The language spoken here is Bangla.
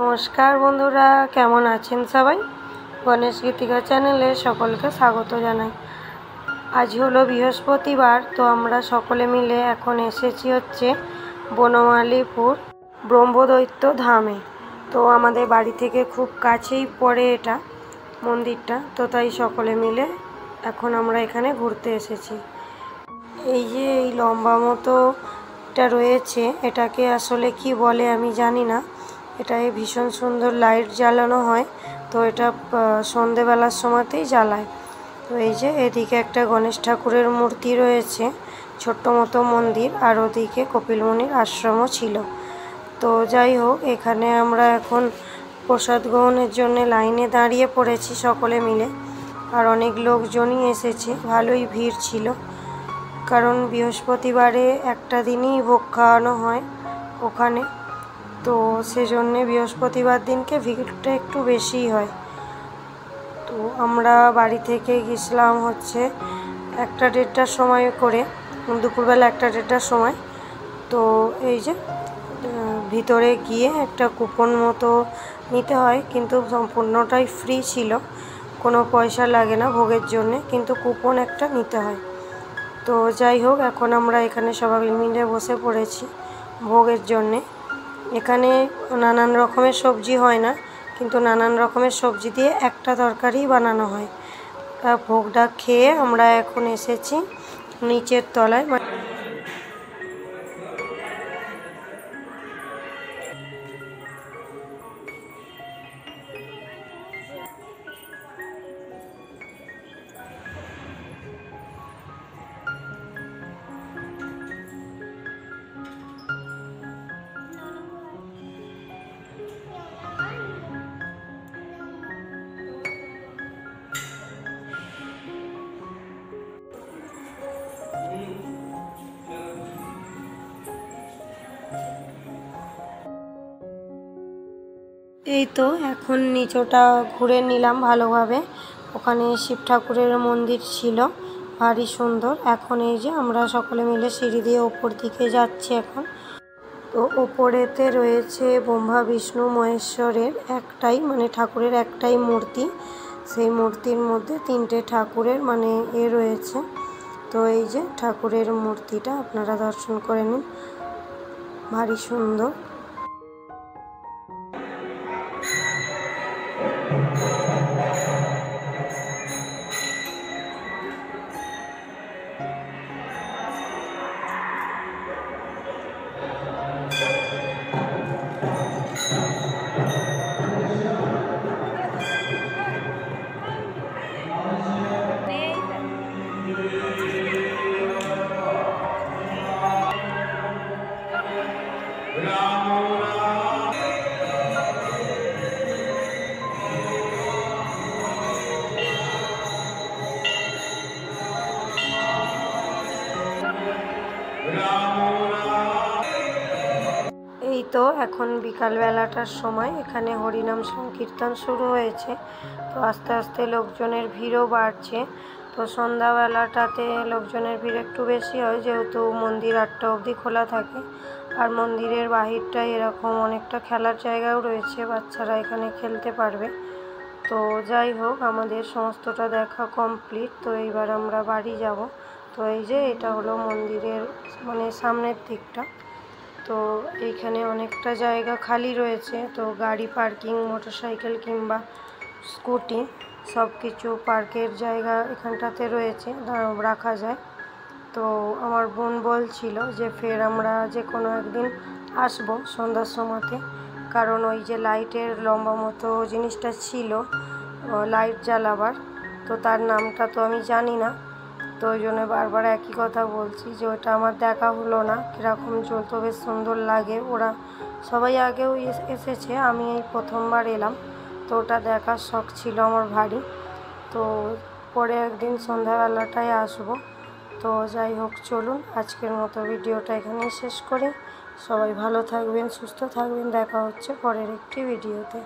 নমস্কার বন্ধুরা, কেমন আছেন সবাই? গণেশ গীতিকা চ্যানেলে সকলকে স্বাগত জানাই। আজ হলো বৃহস্পতিবার, তো আমরা সকলে মিলে এখন এসেছি হচ্ছে বনমালীপুর ব্রহ্মদৈত্য ধামে। তো আমাদের বাড়ি থেকে খুব কাছেই পড়ে এটা মন্দিরটা, তো তাই সকলে মিলে এখন আমরা এখানে ঘুরতে এসেছি। এই যে এই লম্বা মতো এটা রয়েছে, এটাকে আসলে কি বলে আমি জানি না। এটায় ভীষণ সুন্দর লাইট জ্বালানো হয়, তো এটা সন্ধেবেলার সময়তেই জ্বালায়। তো এই যে এদিকে একটা গণেশ ঠাকুরের মূর্তি রয়েছে, ছোট্ট মতো মন্দির, আর ওদিকে কপিল মুনির আশ্রমও ছিল। তো যাই হোক, এখানে আমরা এখন প্রসাদ গ্রহণের জন্য লাইনে দাঁড়িয়ে পড়েছি সকলে মিলে, আর অনেক লোকজনই এসেছে, ভালোই ভিড় ছিল। কারণ বৃহস্পতিবারে একটা দিনই ভোগ খাওয়ানো হয় ওখানে, তো সেজন্যে বৃহস্পতিবার দিনকে ভিড়টা একটু বেশিই হয়। তো আমরা বাড়ি থেকে গেছিলাম হচ্ছে 1টা-1:30টার সময় করে, দুপুরবেলা 1টা-1:30টার সময়। তো এই যে ভিতরে গিয়ে একটা কুপন মতো নিতে হয়, কিন্তু সম্পূর্ণটাই ফ্রি ছিল, কোনো পয়সা লাগে না ভোগের জন্যে, কিন্তু কুপন একটা নিতে হয়। তো যাই হোক, এখন আমরা এখানে সবাই মিলে বসে পড়েছি ভোগের জন্যে। এখানে নানান রকমের সবজি হয় না, কিন্তু নানান রকমের সবজি দিয়ে একটা তরকারি বানানো হয়। ভোগটা খেয়ে আমরা এখন এসেছি নিচের তলায়। এই তো এখন নিচটা ঘুরে নিলাম ভালোভাবে। ওখানে শিব ঠাকুরের মন্দির ছিল, ভারী সুন্দর। এখন এই যে আমরা সকলে মিলে সিঁড়ি দিয়ে ওপর দিকে যাচ্ছি এখন। তো ওপরেতে রয়েছে ব্রহ্মা বিষ্ণু মহেশ্বরের একটাই ঠাকুরের একটাই মূর্তি। সেই মূর্তির মধ্যে 3টে ঠাকুরের রয়েছে। তো এই যে ঠাকুরের মূর্তিটা আপনারা দর্শন করে নিন, ভারী সুন্দর। এই তো এখন বিকালবেলাটার সময়, এখানে হরিনাম সংকীর্তন শুরু হয়েছে। তো আস্তে আস্তে লোকজনের ভিড়ও বাড়ছে। তো সন্ধ্যাবেলাটাতে লোকজনের ভিড় একটু বেশি হয়, যেহেতু মন্দির 8টা অবধি খোলা থাকে। আর মন্দিরের বাহিরটায় এরকম অনেকটা খেলার জায়গাও রয়েছে, বাচ্চারা এখানে খেলতে পারবে। তো যাই হোক, আমাদের সমস্তটা দেখা কমপ্লিট। তো এইবার আমরা বাড়ি যাব। তো এই যে এটা হলো মন্দিরের সামনের দিকটা। তো এইখানে অনেকটা জায়গা খালি রয়েছে, তো গাড়ি পার্কিং, মোটরসাইকেল কিংবা স্কুটি সব কিছু পার্কের জায়গা এখানটাতে রয়েছে, রাখা যায়। তো আমার বোন বলছিল যে ফের আমরা যে কোনো একদিন আসবো সন্ধ্যার সময়তে, কারণ ওই যে লাইটের লম্বা মতো জিনিসটা ছিল লাইট জ্বালাবার, তো তার নামটা তো আমি জানি না। তো ওই জন্য বারবার একই কথা বলছি যে ওটা আমার দেখা হলো না, কীরকম জ্বলতো, বেশ সুন্দর লাগে। ওরা সবাই আগেও এসেছে, আমি এই প্রথমবার এলাম, তো ওটা দেখার শখ ছিল আমার ভারী। তো পরে একদিন সন্ধ্যাবেলাটায় আসবো। তো যাই হোক, চলুন আজকের মতো ভিডিওটা এখানেই শেষ করি। সবাই ভালো থাকবেন, সুস্থ থাকবেন, দেখা হচ্ছে পরের একটি ভিডিওতে।